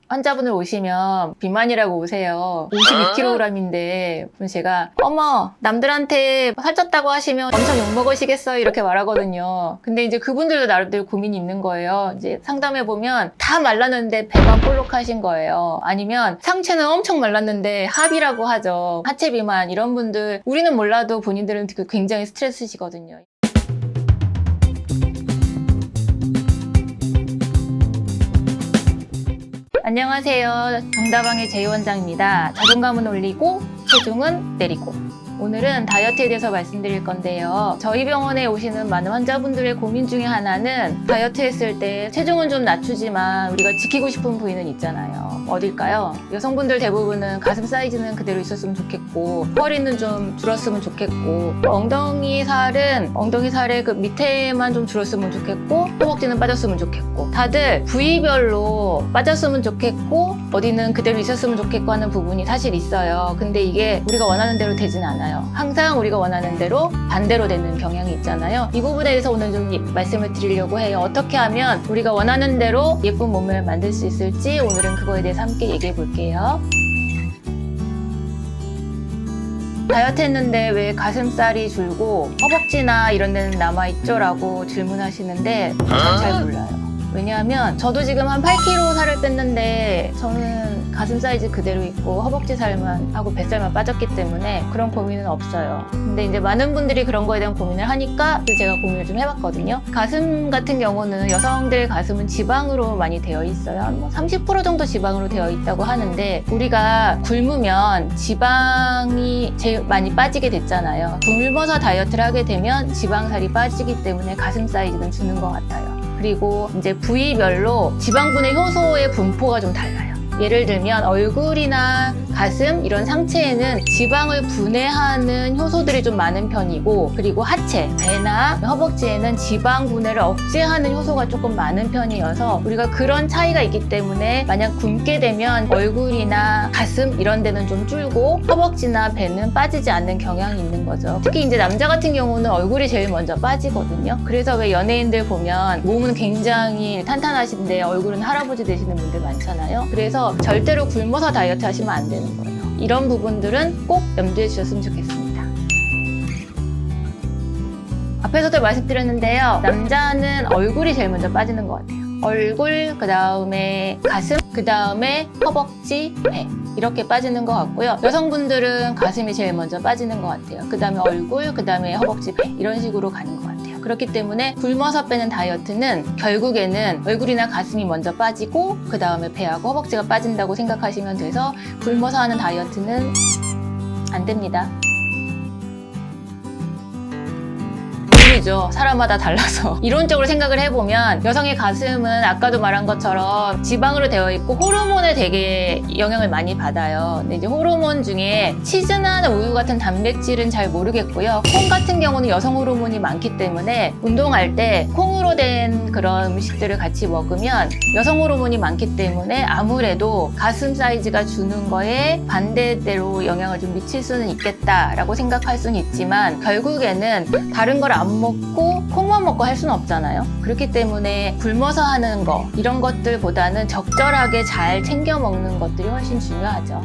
환자분을 오시면 비만이라고 오세요. 52kg인데 제가 어머 남들한테 살쪘다고 하시면 엄청 욕먹으시겠어요 이렇게 말하거든요. 근데 이제 그분들도 나름대로 고민이 있는 거예요. 이제 상담해보면 다 말랐는데 배만 볼록하신 거예요. 아니면 상체는 엄청 말랐는데 합이라고 하죠. 하체 비만 이런 분들 우리는 몰라도 본인들은 굉장히 스트레스시거든요. 안녕하세요. 정다방의 제이원장입니다. 자존감은 올리고 체중은 내리고. 오늘은 다이어트에 대해서 말씀드릴 건데요. 저희 병원에 오시는 많은 환자분들의 고민 중에 하나는 다이어트 했을 때 체중은 좀 낮추지만 우리가 지키고 싶은 부위는 있잖아요. 어딜까요? 여성분들 대부분은 가슴 사이즈는 그대로 있었으면 좋겠고 허리는 좀 줄었으면 좋겠고 엉덩이 살의 그 밑에만 좀 줄었으면 좋겠고 허벅지는 빠졌으면 좋겠고 다들 부위별로 빠졌으면 좋겠고 어디는 그대로 있었으면 좋겠고 하는 부분이 사실 있어요. 근데 이게 우리가 원하는 대로 되진 않아요. 항상 우리가 원하는 대로 반대로 되는 경향이 있잖아요. 이 부분에 대해서 오늘 좀 말씀을 드리려고 해요. 어떻게 하면 우리가 원하는 대로 예쁜 몸을 만들 수 있을지 오늘은 그거에 대해서 함께 얘기해 볼게요. 다이어트 했는데 왜 가슴살이 줄고 허벅지나 이런 데는 남아있죠? 라고 질문하시는데 전 잘 몰라요. 왜냐하면 저도 지금 한 8kg 살을 뺐는데 저는 가슴 사이즈 그대로 있고 허벅지 살만 하고 뱃살만 빠졌기 때문에 그런 고민은 없어요. 근데 이제 많은 분들이 그런 거에 대한 고민을 하니까 제가 고민을 좀 해봤거든요. 가슴 같은 경우는 여성들 가슴은 지방으로 많이 되어 있어요. 30% 정도 지방으로 되어 있다고 하는데 우리가 굶으면 지방이 제일 많이 빠지게 됐잖아요. 굶어서 다이어트를 하게 되면 지방살이 빠지기 때문에 가슴 사이즈는 주는 것 같아요. 그리고 이제 부위별로 지방분해 효소의 분포가 좀 달라요. 예를 들면 얼굴이나 가슴 이런 상체에는 지방을 분해하는 효소들이 좀 많은 편이고 그리고 하체, 배나 허벅지에는 지방 분해를 억제하는 효소가 조금 많은 편이어서 우리가 그런 차이가 있기 때문에 만약 굶게 되면 얼굴이나 가슴 이런 데는 좀 줄고 허벅지나 배는 빠지지 않는 경향이 있는 거죠. 특히 이제 남자 같은 경우는 얼굴이 제일 먼저 빠지거든요. 그래서 왜 연예인들 보면 몸은 굉장히 탄탄하신데 얼굴은 할아버지 되시는 분들 많잖아요. 그래서 절대로 굶어서 다이어트 하시면 안 되는 거예요. 이런 부분들은 꼭 염두에 주셨으면 좋겠습니다. 앞에서도 말씀드렸는데요. 남자는 얼굴이 제일 먼저 빠지는 것 같아요. 얼굴, 그 다음에 가슴, 그 다음에 허벅지, 배 이렇게 빠지는 것 같고요. 여성분들은 가슴이 제일 먼저 빠지는 것 같아요. 그 다음에 얼굴, 그 다음에 허벅지, 배 이런 식으로 가는 것 같아요. 그렇기 때문에 굶어서 빼는 다이어트는 결국에는 얼굴이나 가슴이 먼저 빠지고 그 다음에 배하고 허벅지가 빠진다고 생각하시면 돼서 굶어서 하는 다이어트는 안 됩니다. 죠 사람마다 달라서 이론적으로 생각을 해보면 여성의 가슴은 아까도 말한 것처럼 지방으로 되어 있고 호르몬에 되게 영향을 많이 받아요. 근데 이제 호르몬 중에 치즈나 우유 같은 단백질은 잘 모르겠고요. 콩 같은 경우는 여성 호르몬이 많기 때문에 운동할 때 콩으로 된 그런 음식들을 같이 먹으면 여성 호르몬이 많기 때문에 아무래도 가슴 사이즈가 주는 거에 반대대로 영향을 좀 미칠 수는 있겠다라고 생각할 수는 있지만 결국에는 다른 걸 안 먹고 콩만 먹고 할 수는 없잖아요. 그렇기 때문에 굶어서 하는 거 이런 것들보다는 적절하게 잘 챙겨 먹는 것들이 훨씬 중요하죠.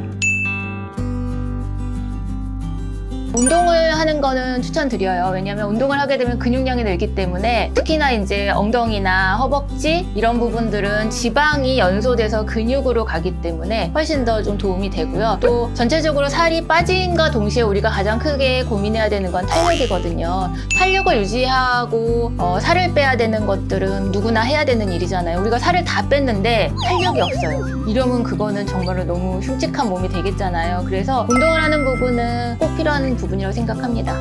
운동을 하는 거는 추천드려요. 왜냐하면 운동을 하게 되면 근육량이 늘기 때문에 특히나 이제 엉덩이나 허벅지 이런 부분들은 지방이 연소돼서 근육으로 가기 때문에 훨씬 더 좀 도움이 되고요. 또 전체적으로 살이 빠짐과 동시에 우리가 가장 크게 고민해야 되는 건 탄력이거든요. 탄력을 유지하고 살을 빼야 되는 것들은 누구나 해야 되는 일이잖아요. 우리가 살을 다 뺐는데 탄력이 없어요. 이러면 그거는 정말로 너무 흉측한 몸이 되겠잖아요. 그래서 운동을 하는 부분은 꼭 필요한 부분이라고 생각합니다.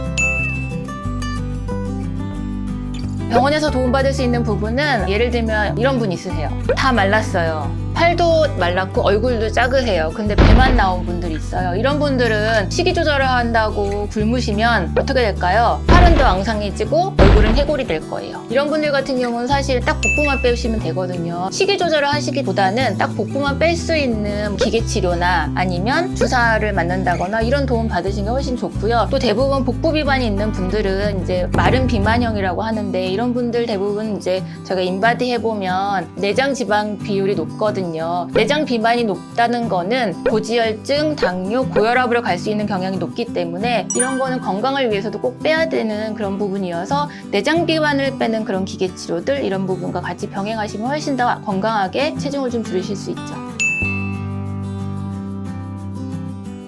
병원에서 도움받을 수 있는 부분은 예를 들면 이런 분 있으세요. 다 말랐어요. 팔도 말랐고 얼굴도 작으세요. 근데 배만 나온 분들이 있어요. 이런 분들은 식이 조절을 한다고 굶으시면 어떻게 될까요? 팔은 더 앙상해지고 얼굴은 해골이 될 거예요. 이런 분들 같은 경우는 사실 딱 복부만 빼시면 되거든요. 식이 조절을 하시기보다는 딱 복부만 뺄 수 있는 기계 치료나 아니면 주사를 맞는다거나 이런 도움 받으시는 게 훨씬 좋고요. 또 대부분 복부 비만이 있는 분들은 이제 마른 비만형이라고 하는데 이런 분들 대부분 이제 제가 인바디 해보면 내장 지방 비율이 높거든요. 있거든요. 내장 비만이 높다는 거는 고지혈증, 당뇨, 고혈압으로 갈 수 있는 경향이 높기 때문에 이런 거는 건강을 위해서도 꼭 빼야 되는 그런 부분이어서 내장 비만을 빼는 그런 기계 치료들 이런 부분과 같이 병행하시면 훨씬 더 건강하게 체중을 좀 줄이실 수 있죠.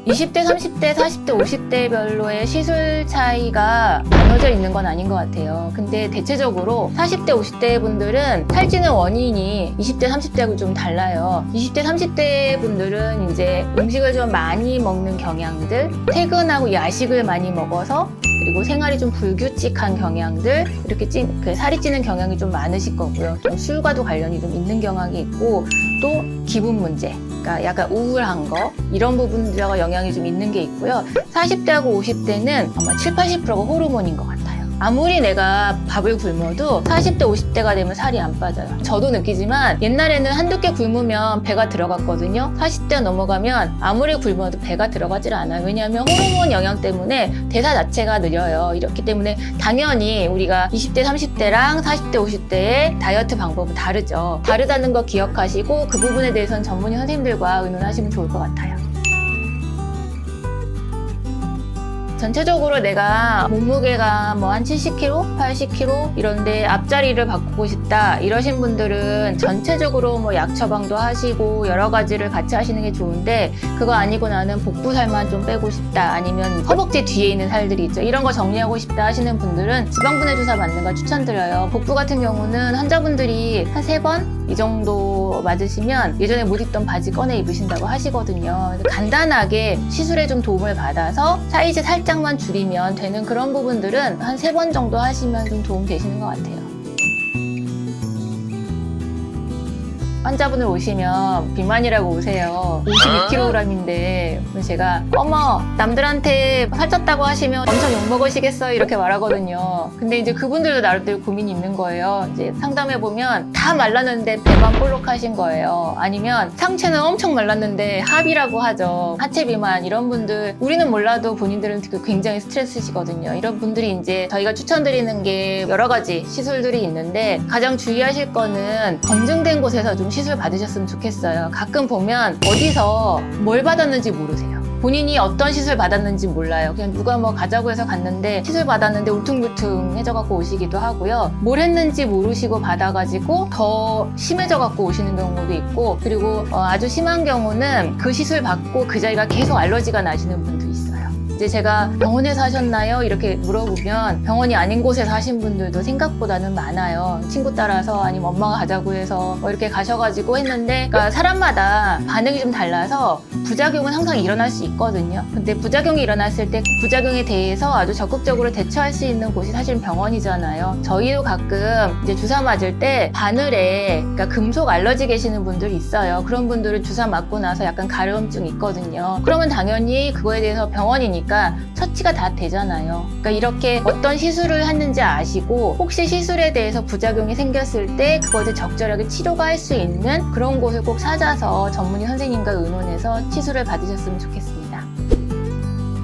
20대, 30대, 40대, 50대별로의 시술 차이가 나눠져 있는 건 아닌 것 같아요. 근데 대체적으로 40대, 50대 분들은 살찌는 원인이 20대, 30대하고 좀 달라요. 20대, 30대 분들은 이제 음식을 좀 많이 먹는 경향들, 퇴근하고 야식을 많이 먹어서 그리고 생활이 좀 불규칙한 경향들, 이렇게 살이 찌는 경향이 좀 많으실 거고요. 좀 술과도 관련이 좀 있는 경향이 있고, 또 기분 문제, 그러니까 약간 우울한 거, 이런 부분들과 영향이 좀 있는 게 있고요. 40대하고 50대는 아마 7, 80%가 호르몬인 것 같아요. 아무리 내가 밥을 굶어도 40대, 50대가 되면 살이 안 빠져요. 저도 느끼지만 옛날에는 한두 개 굶으면 배가 들어갔거든요. 40대 넘어가면 아무리 굶어도 배가 들어가질 않아요. 왜냐하면 호르몬 영향 때문에 대사 자체가 느려요. 이렇기 때문에 당연히 우리가 20대, 30대랑 40대, 50대의 다이어트 방법은 다르죠. 다르다는 거 기억하시고 그 부분에 대해서는 전문의 선생님들과 의논하시면 좋을 것 같아요. 전체적으로 내가 몸무게가 뭐 한 70kg, 80kg 이런데 앞자리를 바꾸고 싶다 이러신 분들은 전체적으로 뭐 약 처방도 하시고 여러 가지를 같이 하시는 게 좋은데, 그거 아니고 나는 복부 살만 좀 빼고 싶다, 아니면 허벅지 뒤에 있는 살들이 있죠. 이런 거 정리하고 싶다 하시는 분들은 지방분해 주사 맞는 거 추천드려요. 복부 같은 경우는 환자분들이 한 3번 이 정도 맞으시면 예전에 못 입던 바지 꺼내 입으신다고 하시거든요. 간단하게 시술에 좀 도움을 받아서 사이즈 살짝만 줄이면 되는 그런 부분들은 한 3번 정도 하시면 좀 도움 되시는 것 같아요. 환자분을 오시면 비만이라고 오세요. 52kg인데 제가 어머 남들한테 살쪘다고 하시면 엄청 욕먹으시겠어요 이렇게 말하거든요. 근데 이제 그분들도 나름대로 고민이 있는 거예요. 이제 상담해보면 다 말랐는데 배만 볼록하신 거예요. 아니면 상체는 엄청 말랐는데 합이라고 하죠. 하체 비만 이런 분들, 우리는 몰라도 본인들은 굉장히 스트레스시거든요. 이런 분들이 이제 저희가 추천드리는 게 여러 가지 시술들이 있는데, 가장 주의하실 거는 검증된 곳에서 좀 시술 받으셨으면 좋겠어요. 가끔 보면 어디서 뭘 받았는지 모르세요. 본인이 어떤 시술 받았는지 몰라요. 그냥 누가 뭐 가자고 해서 갔는데 시술 받았는데 울퉁불퉁해져 갖고 오시기도 하고요. 뭘 했는지 모르시고 받아가지고 더 심해져 갖고 오시는 경우도 있고, 그리고 아주 심한 경우는 그 시술 받고 그 자리가 계속 알러지가 나시는 분도 있어요. 이제 제가 병원에서 하셨나요? 이렇게 물어보면 병원이 아닌 곳에서 하신 분들도 생각보다는 많아요. 친구 따라서 아니면 엄마가 가자고 해서 뭐 이렇게 가셔가지고 했는데, 그러니까 사람마다 반응이 좀 달라서 부작용은 항상 일어날 수 있거든요. 근데 부작용이 일어났을 때 그 부작용에 대해서 아주 적극적으로 대처할 수 있는 곳이 사실 병원이잖아요. 저희도 가끔 이제 주사 맞을 때 바늘에 그러니까 금속 알러지 계시는 분들이 있어요. 그런 분들은 주사 맞고 나서 약간 가려움증 있거든요. 그러면 당연히 그거에 대해서 병원이니까 처치가 다 되잖아요. 그러니까 이렇게 어떤 시술을 했는지 아시고 혹시 시술에 대해서 부작용이 생겼을 때 그것을 적절하게 치료가 할 수 있는 그런 곳을 꼭 찾아서 전문의 선생님과 의논해서 시술을 받으셨으면 좋겠습니다.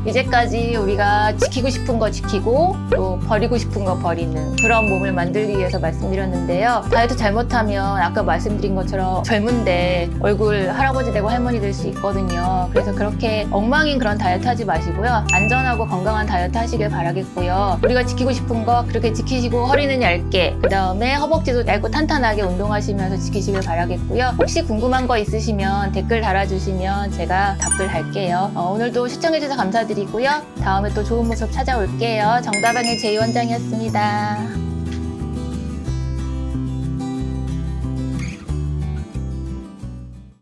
이제까지 우리가 지키고 싶은 거 지키고 또 버리고 싶은 거 버리는 그런 몸을 만들기 위해서 말씀드렸는데요. 다이어트 잘못하면 아까 말씀드린 것처럼 젊은데 얼굴 할아버지 되고 할머니 될 수 있거든요. 그래서 그렇게 엉망인 그런 다이어트 하지 마시고요. 안전하고 건강한 다이어트 하시길 바라겠고요. 우리가 지키고 싶은 거 그렇게 지키시고, 허리는 얇게, 그 다음에 허벅지도 얇고 탄탄하게 운동하시면서 지키시길 바라겠고요. 혹시 궁금한 거 있으시면 댓글 달아주시면 제가 답글 할게요. 오늘도 시청해주셔서 감사드리고요. 다음에 또 좋은 모습 찾아올게요. 정다방의 제이 원장이었습니다.